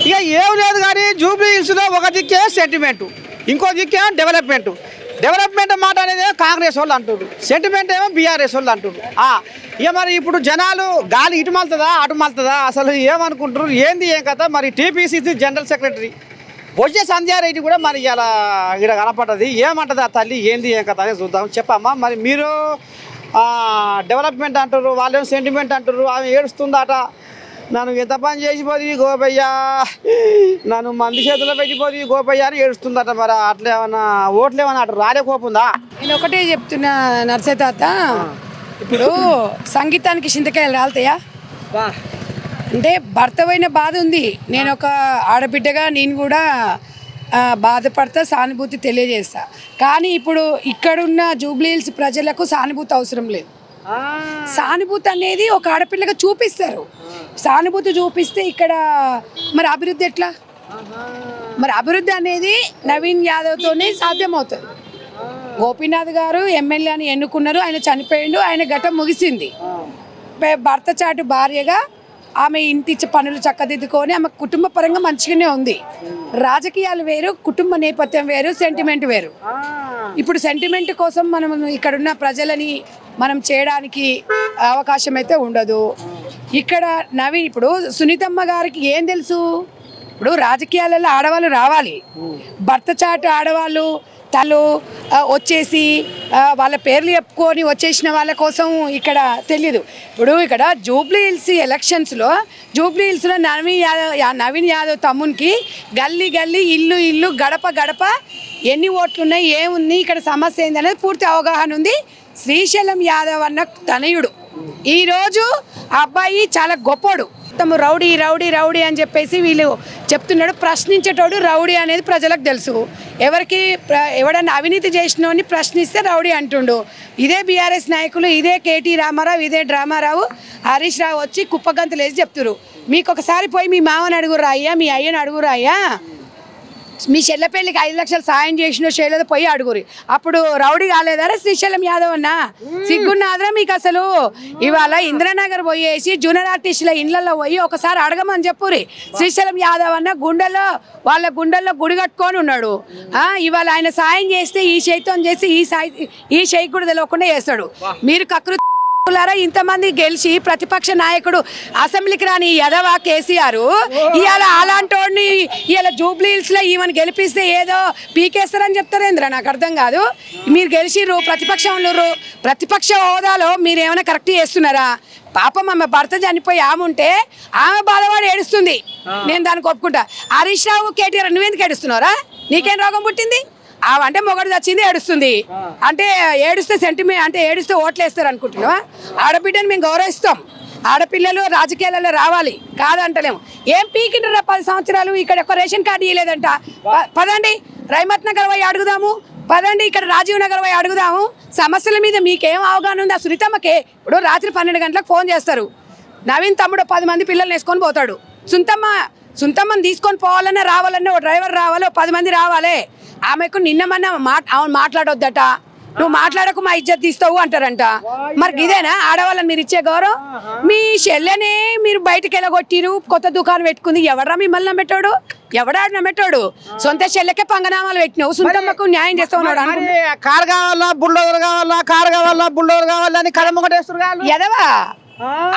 ఇక ఏం లేదు కానీ జూబ్లీ హిల్స్లో ఒక దిక్కే సెంటిమెంటు, ఇంకో దిక్కే డెవలప్మెంట్ మాట అనేది కాంగ్రెస్ వాళ్ళు అంటున్నారు, సెంటిమెంట్ ఏమో బీఆర్ఎస్ వాళ్ళు అంటున్నారు. ఇక మరి ఇప్పుడు జనాలు గాలి ఇటు మలుతుందా అటు మలుతుందా అసలు ఏమనుకుంటారు ఏంది ఏం కథ. మరి టీపీసీసీ జనరల్ సెక్రటరీ బొజ్జ సంధ్యారెడ్డి కూడా మరి ఇలా ఇక్కడ కనపడ్డది, ఏమంటుంది ఆ తల్లి ఏంది ఏం కథ అనేది చూద్దాం. చెప్పమ్మా, మరి మీరు డెవలప్మెంట్ అంటారు, వాళ్ళేమో సెంటిమెంట్ అంటారు, ఆమె ఏడుస్తుందట, నన్ను ఎంత పని చేసిపోయి గోపయ్య, నన్ను మంది చేతిలో పెట్టిపోయి గోపయ్య అని ఏడుస్తుందట. మరి అట్లా ఏమన్నా ఓట్లు ఏమన్నా అటు రాలే కోపుందా? నేను ఒకటే చెప్తున్నా నర్సే తాత, ఇప్పుడు సంగీతానికి చింతకాయలు రాలుతాయా? అంటే భర్త పోయిన బాధ ఉంది. నేను ఒక ఆడబిడ్డగా నేను కూడా బాధపడతా, సానుభూతి తెలియజేస్తా. కానీ ఇప్పుడు ఇక్కడున్న జూబ్లీ హిల్స్ ప్రజలకు సానుభూతి అవసరం లేదు. సానుభూతి అనేది ఒక ఆడపిల్లగా చూపిస్తారు. సానుభూతి చూపిస్తే ఇక్కడ మరి అభివృద్ధి ఎట్లా? మరి అభివృద్ధి అనేది నవీన్ యాదవ్తోనే సాధ్యమవుతుంది. గోపీనాథ్ గారు ఎమ్మెల్యేని ఎన్నుకున్నారు, ఆయన చనిపోయిండు, ఆయన ఘటన ముగిసింది. భర్త చాటు భార్యగా ఆమె ఇంటి పనులు చక్కదిద్దుకొని ఆమె కుటుంబ పరంగా మంచిగానే ఉంది. రాజకీయాలు వేరు, కుటుంబ నేపథ్యం వేరు, సెంటిమెంట్ వేరు. ఇప్పుడు సెంటిమెంట్ కోసం మనం ఇక్కడున్న ప్రజలని మనం చేయడానికి అవకాశం అయితే ఉండదు. ఇక్కడ నవీన్ ఇప్పుడు సునీతమ్మ గారికి ఏం తెలుసు? ఇప్పుడు రాజకీయాలలో ఆడవాళ్ళు రావాలి, భర్త చాటు ఆడవాళ్ళు తను వచ్చేసి వాళ్ళ పేర్లు చెప్పుకొని వచ్చేసిన వాళ్ళ కోసం ఇక్కడ తెలియదు. ఇప్పుడు ఇక్కడ జూబ్లీ హిల్స్ ఎలక్షన్స్లో నవీన్ యాదవ్ తమ్మునికి గల్లీ గల్లీ ఇల్లు ఇల్లు గడప గడప ఎన్ని ఓట్లు ఉన్నాయి, ఏముంది, ఇక్కడ సమస్య ఏంది అనేది పూర్తి అవగాహన ఉంది. శ్రీశైలం యాదవ్ అన్న తనయుడు ఈరోజు ఆ అబ్బాయి చాలా గొప్పోడు. తమ రౌడీ రౌడీ రౌడీ అని చెప్పేసి వీళ్ళు చెప్తున్నాడు. ప్రశ్నించేటోడు రౌడీ అనేది ప్రజలకు తెలుసు. ఎవడన్నా అవినీతి చేసినోని ప్రశ్నిస్తే రౌడీ అంటుండు. ఇదే బీఆర్ఎస్ నాయకులు, ఇదే కేటీ రామారావు, ఇదే డ్రామారావు, హరీష్ రావు వచ్చి కుప్పగంతులు వేసి చెప్తున్నారు. మీకు ఒకసారి పోయి మీ మామని అడుగురా అయ్యా, మీ అయ్యని అడుగురా అయ్యా, మీ చెల్లెపల్లికి 5 లక్షలు సాయం చేసిన చేయలేదో పోయి అడుగురి. అప్పుడు రౌడీ కాలేదారా శ్రీశైలం యాదవ్ అన్న? సిగ్గున్నాదరా మీకు అసలు? ఇవాళ ఇంద్రనగర్ పోయేసి జూనియర్ ఆర్టిస్టుల ఇండ్లలో పోయి ఒకసారి అడగమని చెప్పురి. శ్రీశైలం యాదవ్ అన్న వాళ్ళ గుండెల్లో గుడి కట్టుకొని ఉన్నాడు. ఇవాళ ఆయన సాయం చేస్తే ఈ చేయితో చేసి ఈ చేయి కూడా తెలియకుండా చేస్తాడు. మీరు కకృతి ఇంతమంది గెలిచి ప్రతిపక్ష నాయకుడు అసెంబ్లీకి రాని యదవ కేసీఆర్ ఇవాళ అలాంటి ఇవాళ జూబ్లీ హిల్స్ లో ఈమెను గెలిపిస్తే ఏదో పీకేస్తారని చెప్తారేంద్ర? నాకు అర్థం కాదు. మీరు గెలిచిర్రు, ప్రతిపక్ష హోదాలో మీరు ఏమైనా కరెక్ట్ చేస్తున్నారా? పాపం ఆమె భర్త చనిపోయి ఆమె ఉంటే ఆమె బాధపడి ఏడుస్తుంది, నేను దానికి ఒప్పుకుంటా. హరీష్ రావు, కేటీఆర్ నువ్వెందుకు ఏడుస్తున్నారా? నీకేం రోగం పుట్టింది? అంటే మొగడు చచ్చింది ఏడుస్తుంది అంటే ఏడుస్తే సెంటిమెంట్ అంటే ఏడుస్తే ఓట్లు వేస్తారు అనుకుంటున్నావా? ఆడబిడ్డని మేము గౌరవిస్తాం, ఆడపిల్లలు రాజకీయాలలో రావాలి కాదంటలేము. ఏం పీకిండ్రా 10 సంవత్సరాలు ఇక్కడ ఒక రేషన్ కార్డు ఇవ్వలేదంట. పదండి రైమత్ నగర్ పోయి అడుగుదాము, పదండి ఇక్కడ రాజీవ్ నగర్ పోయి అడుగుదాము. సమస్యల మీద మీకేం అవగాహన ఉంది? ఆ సునీతమ్మకే ఇప్పుడు రాత్రి 12 గంటలకు ఫోన్ చేస్తారు, నవీన్ తమ్ముడు 10 మంది పిల్లల్ని వేసుకొని పోతాడు. సుంతమ్మని తీసుకొని పోవాలన్నా రావాలన్నా ఓ డ్రైవర్ రావాలి, 10 మంది రావాలి. ఆమెకు నిన్నమన్నా మాట్లాడొద్దట, నువ్వు మాట్లాడకు మా ఇజ్జత్ తీస్తావు అంటారంట. మరి ఇదేనా ఆడవాళ్ళని మీరు ఇచ్చే గౌరవం? మీ చెల్లెనే మీరు బయటకు వెళ్ళగొట్టిరు, కొత్త దుకాణం పెట్టుకుంది. ఎవరా మిమ్మల్ని నమ్మెట్టాడు? ఎవడాడు నమ్మెట్టాడు? సొంత చెల్లెకే పంగనామాలు పెట్టినావు, సొంతమ్మకు న్యాయం చేస్తావు. కారు కావాలా, బుల్డోజర్ కావాలా, కారు కావాలా, బుల్డోజర్ కావాలని కడమ్మొకటేస్తారు ఎదవా,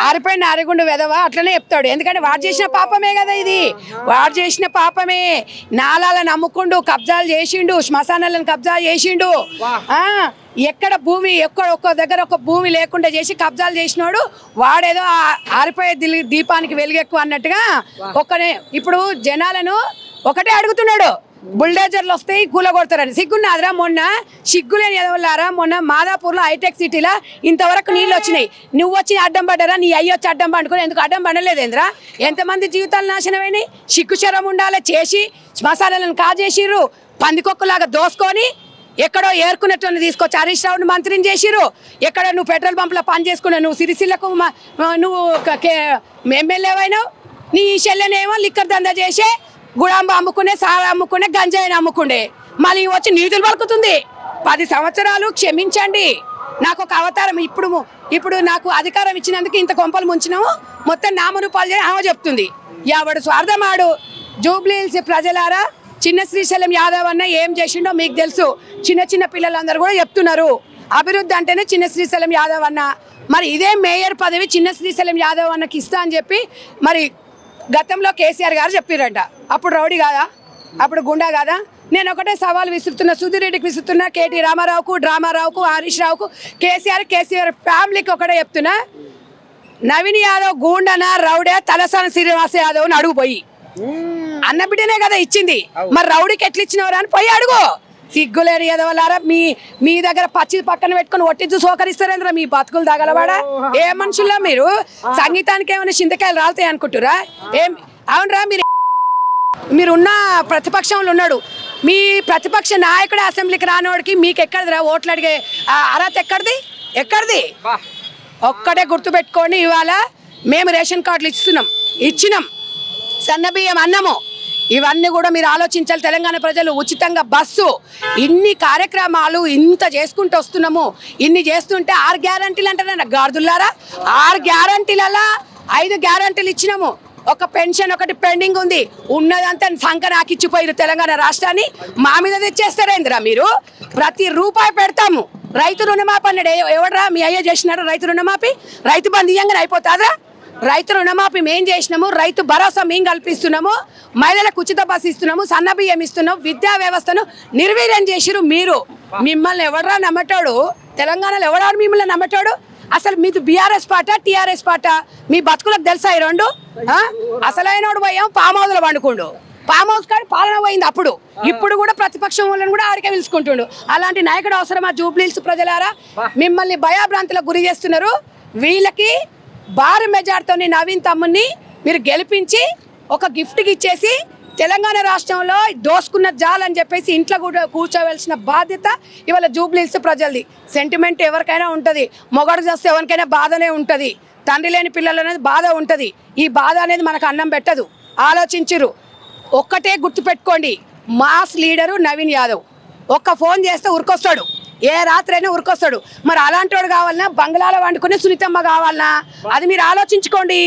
ఆరిపోయిన ఆరిగుండు వెదవా అట్లనే చెప్తాడు. ఎందుకంటే వాడు చేసిన పాపమే కదా ఇది, వాడు చేసిన పాపమే. నాలాలను అమ్ముకుండు, కబ్జాలు చేసిండు, శ్మశానాలను కబ్జాలు చేసిండు. ఎక్కడ భూమి ఒక్క దగ్గర ఒక భూమి లేకుండా చేసి కబ్జాలు చేసినాడు వాడేదో ఆరిపోయే దీపానికి వెలుగెక్కువ అన్నట్టుగా ఒక్కనే. ఇప్పుడు జనాలను ఒకటే అడుగుతున్నాడు, బుల్డోజర్లు వస్తాయి కూలగొడతారని. సిగ్గున్నాదిరా? మొన్న సిగ్గులేని ఎదవలారా, మొన్న మాదాపూర్లో హైటెక్ సిటీలో ఇంతవరకు నీళ్ళు వచ్చినాయి. నువ్వు వచ్చి అడ్డం పడ్డారా? నీ అయ్యి వచ్చి అడ్డం పండుకొని ఎందుకు అడ్డం పండలేదేంద్రా? ఎంతమంది జీవితాలు నాశనమైనాయి? సిగ్గుచరం ఉండాలి చేసి శ్మశానాలను కాజేసిర్రు, పందికొక్కులాగా దోసుకొని ఎక్కడో ఏరుకున్నట్టు తీసుకొచ్చి హరీష్ రావుని మంత్రిని చేసిర్రు. ఎక్కడ నువ్వు పెట్రోల్ పంపులో పని చేసుకున్నావు, నువ్వు సిరిసిల్లకు నువ్వు ఎమ్మెల్యేవైనావు. నీ చెల్లెనేమో లిక్కర్ దందా చేసే గుడాంబ అమ్ముకునే, సారా అమ్ముకునే, గంజాయిని అమ్ముకుండే, మళ్ళీ వచ్చి నీతులు పలుకుతుంది. 10 సంవత్సరాలు క్షమించండి, నాకు ఒక అవతారం. ఇప్పుడు నాకు అధికారం ఇచ్చినందుకు ఇంత కొంపలు ముంచినాము, మొత్తం నామరూపాలు చేసి ఆమె చెప్తుంది. ఎవడు స్వార్థమాడు. జూబ్లీహిల్స్ ప్రజలారా, చిన్న శ్రీశైలం యాదవ్ అన్న ఏం చేసిండో మీకు తెలుసు. చిన్న చిన్న పిల్లలందరూ కూడా చెప్తున్నారు అభివృద్ధి అంటేనే చిన్న శ్రీశైలం యాదవ్ అన్న. మరి ఇదే మేయర్ పదవి చిన్న శ్రీశైలం యాదవ్ అన్నకి ఇస్తా అని చెప్పి మరి గతంలో కేసీఆర్ గారు చెప్పారంట. అప్పుడు రౌడీ కాదా, అప్పుడు గుండా కాదా? నేను ఒకటే సవాల్ విసురుతున్నా, సుధీర్ రెడ్డికి విసురుతున్నా, కేటీ రామారావుకు, డ్రామారావుకు, హరీష్ రావుకు, కేసీఆర్ ఫ్యామిలీకి ఒకటే చెప్తున్నా, నవీన్ యాదవ్ గూండనా రౌడే తలసాని శ్రీనివాస యాదవ్ అని అడుగుపోయి. అన్న బిడ్డనే కదా ఇచ్చింది, మరి రౌడీకి ఎట్లా ఇచ్చినవరా అని పోయి అడుగు. సిగ్గులేని యాదవలారా, మీ దగ్గర పచ్చి పక్కన పెట్టుకుని ఒట్టించు సోకరిస్తారేంద్రా మీ బతుకులు తగలవాడా? ఏ మనుషుల్లో మీరు? సంగీతానికి ఏమైనా చింతకాయలు రాలుతాయి అనుకుంటురా? ఏం అవునరా? మీరున్న ప్రతిపక్షంలో ఉన్నాడు, మీ ప్రతిపక్ష నాయకుడు అసెంబ్లీకి రానోడికి మీకు ఎక్కడిదిరా ఓట్లు అడిగే అర్హత? ఎక్కడిది? ఒక్కటే గుర్తుపెట్టుకోండి, ఇవాళ మేము రేషన్ కార్డులు ఇచ్చినాం, సన్నబియ్యం అన్నము, ఇవన్నీ కూడా మీరు ఆలోచించాలి. తెలంగాణ ప్రజలు ఉచితంగా బస్సు, ఇన్ని కార్యక్రమాలు ఇంత చేసుకుంటూ వస్తున్నాము. ఇన్ని చేస్తుంటే 6 గ్యారంటీలు అంటారా గార్దులారా? 6 గ్యారంటీలలో 5 గ్యారంటీలు ఇచ్చినాము. ఒక పెన్షన్ ఒకటి పెండింగ్ ఉంది. ఉన్నదంతా సంఖ నాకిచ్చిపోయారు తెలంగాణ రాష్ట్రాన్ని. మా మీద తెచ్చేస్తారేందిరా మీరు? ప్రతి రూపాయి పెడతాము. రైతు రుణమాపి అన్నాడు, ఎవడరా మీ అయ్యే చేసినాడు రైతు రుణమాపి? రైతు బంధు ఇయ్యంగానే అయిపోతుందా? రైతు రుణమాపి మేం చేసినాము, రైతు భరోసా మేము కల్పిస్తున్నాము, మహిళలకు ఉచిత బస్సు ఇస్తున్నాము, సన్న బియ్యం ఇస్తున్నాము, విద్యా వ్యవస్థను నిర్వీర్యం చేసిరు మీరు. మిమ్మల్ని ఎవడరా నమ్మటాడు? తెలంగాణలో ఎవడాడు మిమ్మల్ని నమ్మటాడు? అసలు మీది బీఆర్ఎస్ పార్టీ టీఆర్ఎస్ పార్టీ? మీ బతుకులకు తెలుసా ఈ రెండు? అసలైనోడు పోయాం ఫామ్ హౌస్లో పండుకుండు, ఫామ్ హౌస్ కాడ పాలన పోయింది అప్పుడు. ఇప్పుడు కూడా ప్రతిపక్షం వాళ్ళని కూడా ఆడికే పిలుచుకుంటుండు. అలాంటి నాయకుడు అవసరమా? జూబ్లీహిల్స్ ప్రజలారా, మిమ్మల్ని భయాభ్రాంతులకు గురి చేస్తున్నారు. వీళ్ళకి భారీ మెజార్టీతో నవీన్ తమ్ముని మీరు గెలిపించి ఒక గిఫ్ట్కి ఇచ్చేసి తెలంగాణ రాష్ట్రంలో దోసుకున్న జాలని చెప్పేసి ఇంట్లో కూడా కూర్చోవలసిన బాధ్యత ఇవాళ జూబ్లీహిల్స్ ప్రజలది. సెంటిమెంట్ ఎవరికైనా ఉంటుంది, మొగడు చేస్తే ఎవరికైనా బాధనే ఉంటుంది, తండ్రి లేని పిల్లలు అనేది బాధ ఉంటుంది. ఈ బాధ అనేది మనకు అన్నం పెట్టదు. ఆలోచించరు. ఒక్కటే గుర్తుపెట్టుకోండి, మాస్ లీడరు నవీన్ యాదవ్. ఒక్క ఫోన్ చేస్తే ఉరికొస్తాడు, ఏ రాత్రైనా ఉరికొస్తాడు. మరి అలాంటి వాడు కావాలన్నా, బంగ్లాలో వండుకునే సునీతమ్మ కావాలన్నా? అది మీరు ఆలోచించుకోండి.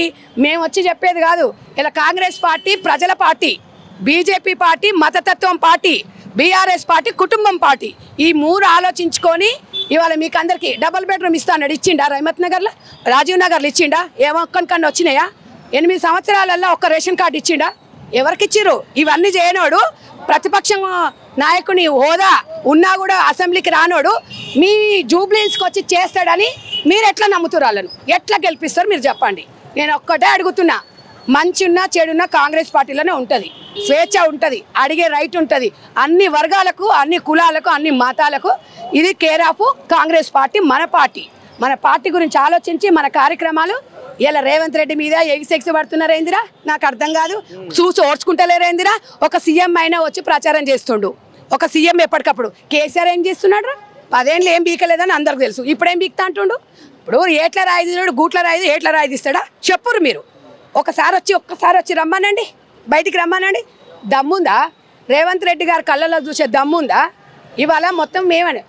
మేము వచ్చి చెప్పేది కాదు. ఇలా కాంగ్రెస్ పార్టీ ప్రజల పార్టీ, బీజేపీ పార్టీ మతతత్వం పార్టీ, బీఆర్ఎస్ పార్టీ కుటుంబం పార్టీ. ఈ 3 ఆలోచించుకొని ఇవాళ మీకు అందరికీ డబుల్ బెడ్రూమ్ ఇస్తాడు. ఇచ్చిండా? రహమత్ నగర్లో, రాజీవ్ నగర్లో ఇచ్చిండా? ఏమొక్కనికన్నా వచ్చినాయా? 8 సంవత్సరాలలో ఒక్క రేషన్ కార్డు ఇచ్చిండా? ఎవరికి ఇచ్చిర్రు? ఇవన్నీ చేయనోడు, ప్రతిపక్షం నాయకుని హోదా ఉన్నా కూడా అసెంబ్లీకి రానోడు మీ జూబ్లీహిల్స్కి వచ్చి చేస్తాడని మీరు ఎట్లా నమ్ముతారు? వాళ్ళను ఎట్లా గెలిపిస్తారు మీరు చెప్పండి. నేను ఒక్కటే అడుగుతున్నా, మంచి ఉన్నా చెడున్నా కాంగ్రెస్ పార్టీలోనే ఉంటుంది, స్వేచ్ఛ ఉంటుంది, అడిగే రైట్ ఉంటుంది. అన్ని వర్గాలకు, అన్ని కులాలకు, అన్ని మతాలకు ఇది కేర్ ఆఫ్ కాంగ్రెస్ పార్టీ. మన పార్టీ గురించి ఆలోచించి మన కార్యక్రమాలు ఇలా రేవంత్ రెడ్డి మీద ఎగిసెక్సి పడుతున్నారేందిరా? నాకు అర్థం కాదు. చూసి ఓడ్చుకుంటలేరేందిరా? ఒక సీఎం అయినా వచ్చి ప్రచారం చేస్తుండు. ఒక సీఎం ఎప్పటికప్పుడు. కేసీఆర్ ఏం చేస్తున్నాడు? 10 ఏళ్ళు ఏం బీకలేదని అందరికి తెలుసు. ఇప్పుడేం బీక్తా అంటుండు? ఇప్పుడు ఏట్ల రాయిది గూట్ల రాయిది ఏట్ల రాయిది ఇస్తాడా? చెప్పురు మీరు. ఒక్కసారి వచ్చి రమ్మనండి, బయటికి రమ్మనండి. దమ్ముందా? రేవంత్ రెడ్డి గారు కళ్ళలో చూసే దమ్ముందా? ఇవాళ మొత్తం మేమని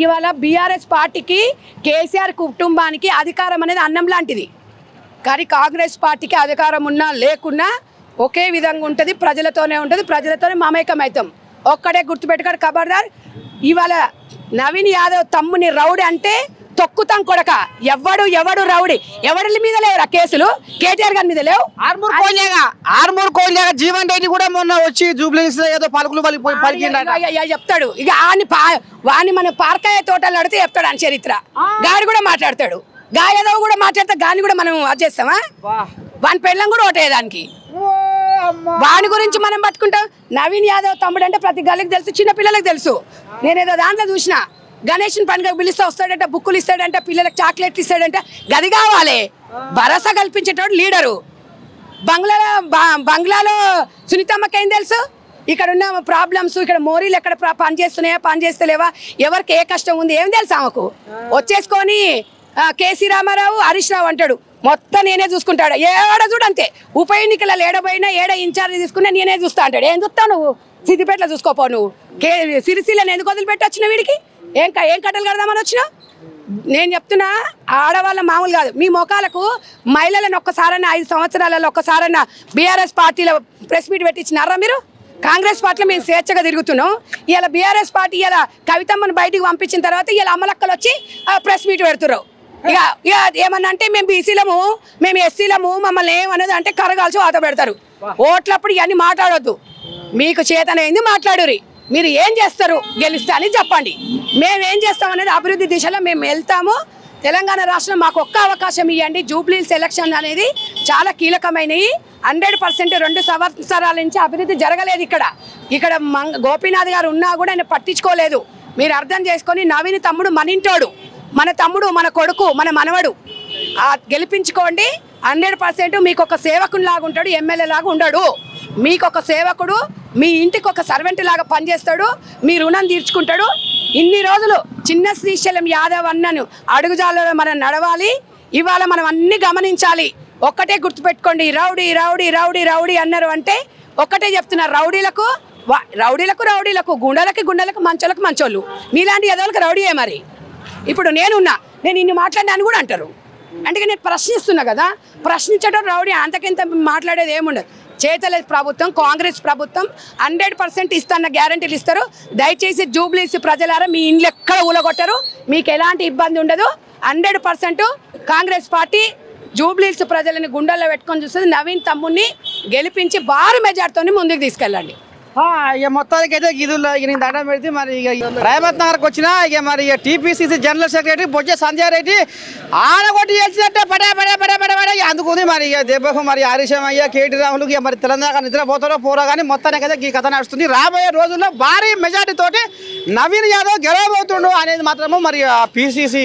ఇవాళ బీఆర్ఎస్ పార్టీకి, కేసీఆర్ కుటుంబానికి అధికారం అనేది అన్నం లాంటిది. కానీ కాంగ్రెస్ పార్టీకి అధికారం ఉన్నా లేకున్నా ఒకే విధంగా ఉంటుంది, ప్రజలతోనే ఉంటుంది, ప్రజలతోనే మమేకం అవుతాం. ఒక్కడే గుర్తుపెట్టుకోడు ఖబర్దార్. ఇవాళ నవీన్ యాదవ్ తమ్ముని రౌడీ అంటే తొక్కుతాం కొడక. ఎవడు రౌడీ? ఎవరి మీద లేవురా కేసులు? కేటీఆర్ గారి మీద లేవు. ఆర్మూర్ కోల్యాగా జీవన్ రెడ్డి కూడా మొన్న వచ్చి జూబ్లీహిల్స్ ఏదో పలుకులు చెప్తాడు. ఇక వాని మన పార్కాయ తోటలు అడితే చెప్తాడు అని చరిత్ర. గాడి కూడా మాట్లాడతాడు, గాయదవ్ కూడా మాట్లాడితే గాని కూడా మనం అది చేస్తామా? వాని పెళ్ళం కూడా ఓటేదానికి. వాని గురించి మనం పట్టుకుంటాం. నవీన్ యాదవ్ తమ్ముడు అంటే ప్రతి గల్లికి తెలుసు, చిన్న పిల్లలకు తెలుసు. నేనేదో దాంట్లో చూసిన, గణేష్ని పండుగ పిలిస్తే వస్తాడంట, బుక్కులు ఇస్తాడంట, పిల్లలకు చాక్లెట్లు ఇస్తాడంట. గది కావాలి. భరోసా కల్పించేటోడు లీడరు. బంగ్లాలో సునీతమ్మకి ఏం తెలుసు? ఇక్కడ ఉన్న ప్రాబ్లమ్స్, ఇక్కడ మోరీలు ఎక్కడ పనిచేస్తున్నాయా, పనిచేస్తలేవా, ఎవరికి ఏ కష్టం ఉంది ఏం తెలుసు ఆమెకు? వచ్చేసుకొని కేసీ రామారావు, హరీష్ రావు అంటాడు, మొత్తం నేనే చూసుకుంటాడు. ఏడ చూడు అంతే. ఉప ఎన్నికలలో ఏడబోయినా ఏడ ఇన్ఛార్జ్ తీసుకున్నా నేనే చూస్తా అంటాడు. ఏం చూస్తావు నువ్వు? సిద్దిపేటలో చూసుకోపో నువ్వు. సిరిసిల్లని ఎందుకు వదిలిపెట్టి వచ్చినావు? వీడికి ఏం కట్టలు కడదామని వచ్చినావు? నేను చెప్తున్నా, ఆడవాళ్ళ మామూలు కాదు. మీ మొఖాలకు మహిళలను ఒక్కసారన్నా 5 సంవత్సరాలలో ఒక్కసారన్నా బీఆర్ఎస్ పార్టీలో ప్రెస్ మీట్ పెట్టించినారా మీరు? కాంగ్రెస్ పార్టీలో మేము స్వేచ్ఛగా తిరుగుతున్నాం. ఇలా బీఆర్ఎస్ పార్టీ ఇలా కవితమ్మను బయటికి పంపించిన తర్వాత ఇలా అమ్మలక్కలు వచ్చి ప్రెస్ మీట్ పెడుతున్నారు. ఇక ఏమన్నా అంటే మేము బీసీలము, మేము ఎస్సీలము, మమ్మల్ని ఏమన్నది అంటే కరగాల్సి వాత పెడతారు. ఓట్లప్పుడు ఇవన్నీ మాట్లాడొద్దు. మీకు చేతనైంది మాట్లాడురి. మీరు ఏం చేస్తారు గెలుస్తా అని చెప్పండి. మేమేం చేస్తాం అనేది అభివృద్ధి దిశలో మేము వెళ్తాము. తెలంగాణ రాష్ట్రం మాకు ఒక్క అవకాశం ఇవ్వండి. జూబ్లీహిల్స్ ఎలక్షన్ అనేది చాలా కీలకమైనవి. 100% 2 సంవత్సరాల నుంచి అభివృద్ధి జరగలేదు ఇక్కడ గోపీనాథ్ గారు ఉన్నా కూడా ఆయన పట్టించుకోలేదు. మీరు అర్థం చేసుకొని నవీన్ తమ్ముడు మన ఇంటోడు, మన తమ్ముడు, మన కొడుకు, మన మనవడు. గెలిపించుకోండి. 100% మీకు ఒక సేవకుని లాగా ఉంటాడు, ఎమ్మెల్యే లాగా ఉండడు. మీకు ఒక సేవకుడు, మీ ఇంటికి ఒక సర్వెంట్ లాగా పనిచేస్తాడు, మీ రుణం తీర్చుకుంటాడు. ఇన్ని రోజులు చిన్న శ్రీశైలం యాదవ్ అన్నను అడుగుజాలలో మనం నడవాలి. ఇవాళ మనం అన్ని గమనించాలి. ఒక్కటే గుర్తుపెట్టుకోండి, రౌడీ రౌడీ రౌడీ రౌడీ అన్నారు అంటే ఒక్కటే చెప్తున్నారు, రౌడీలకు రౌడీలకు, గుండెలకు మంచోళ్ళకు మంచోళ్ళు. మీలాంటి ఎదవలకు రౌడీయే. మరి ఇప్పుడు నేను ఇన్ని మాట్లాడినాను కూడా అంటారు. అంటే నేను ప్రశ్నిస్తున్నా కదా, ప్రశ్నించడం రౌడీ. అంతకింత మాట్లాడేది ఏముండదు. చేతలేదు ప్రభుత్వం, కాంగ్రెస్ ప్రభుత్వం 100% ఇస్తాన్న గ్యారంటీలు ఇస్తారు. దయచేసి జూబ్లీస్ ప్రజలారా మీ ఇండ్లు ఎక్కడ ఊలగొట్టరు, మీకు ఎలాంటి ఇబ్బంది ఉండదు. 100% కాంగ్రెస్ పార్టీ జూబ్లీస్ ప్రజలని గుండెల్లో పెట్టుకొని చూస్తుంది. నవీన్ తమ్ముడిని గెలిపించి భారీ మెజార్టీతో ముందుకు తీసుకెళ్ళండి. ఇక మొత్తానికి అయితే గిదుల్లో ఇక నేను దండం పెడితే మరి ఇక రేవంత్ నగర్కి వచ్చినా ఇక మరి ఇక టీపీసీసీ జనరల్ సెక్రటరీ బొజ్జ సంజయ్ రెడ్డి ఆడగొట్టి గెలిచినట్టే పడే అందుకుంది. మరి ఇక దెబ్బకు మరి హరీశమయ్య, కేటీ రాహుల్కి ఇక మరి తెలంగాణ నిద్రపోతారో పోరో కానీ మొత్తానికి అయితే ఈ కథ నడుస్తుంది. రాబోయే రోజుల్లో భారీ మెజార్టీ తోటి నవీన్ యాదవ్ గెలవబోతుండు అనేది మాత్రము మరి పీసీసీ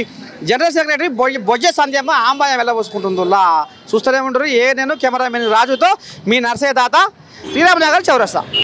జనరల్ సెక్రటరీ బొజ్జ సంధ్యమ్మ ఆంబాయం వెళ్ళబోసుకుంటుందిలా. చూస్తూనే ఉంటారు. నేను కెమెరామెన్ రాజుతో మీ నర్సయ్య తాత, శ్రీరామ్ నగర్ చౌరస్తా.